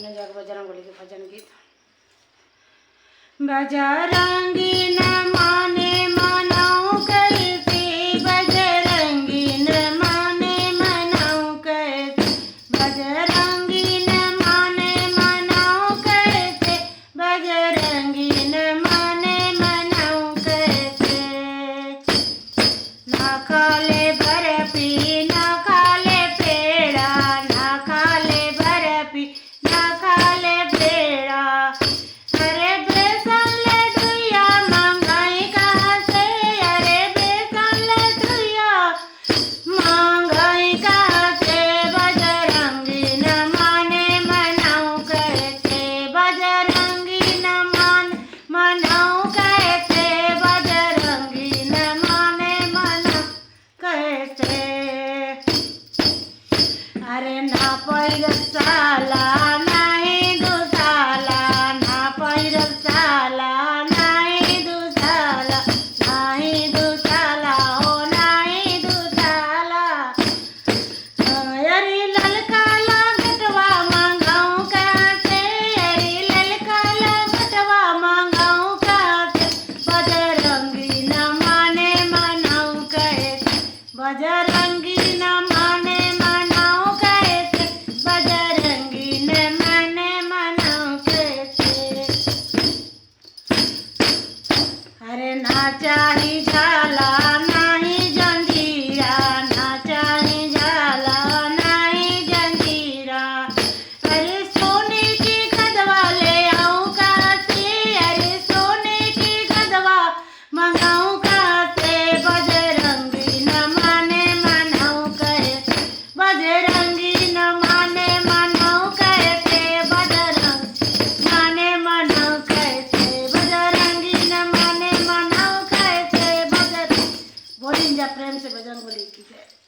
सुने जाके बजरंगबली के भजन गीत। बजरंगी न माने मनाऊं कैसे, बजरंगी न माने मनाऊं कैसे, बजरंगी न माने मनाऊं कैसे, बजरंगी न माने मनाऊं कैसे। ना खाले बर्फी ना खाले पेड़ा, ना खाले बर्फी ना खाले पेड़ा। अरे बेसन लड्डूया महंगाई कहाँ से, अरे बेसन लड्डूया महंगाई कहाँ से, बजरंगी न माने मनाऊं कैसे, बजरंगी न माने मनाऊं कैसे, बजरंगी न माने मनाऊं कैसे। अरे ना पैर साला नहीं दुसाला, ना पैर साला नहीं दुसाला, नहीं दुसाला ओ नहीं दुसाला। अरे ललका लंगटवा मंगाऊं कहाँ से, अरे ललका लंगटवा मंगाऊं कहाँ से, बजरंगी न माने मनाऊं कैसे, बजरंगी न माने मनाऊं कैसे, बजरंगी न माने मनाऊं कैसे। अरे ना चाही झाला नहीं जंजीरा, ना चाही झाला नहीं जंजीरा। अरे सोने की गदवा ले आऊं कहाँ से, अरे सोने की गदवा मंगाऊं कहाँ से, बजरंगी न माने मनाऊं कैसे, बजरंगी न माने मनाऊं कैसे, बजरंगी माने मनाऊं कैसे, बजरंगी न माने मनाऊं कैसे, बजरंगी। बोलिए प्रेम से बजरंगबली की जय।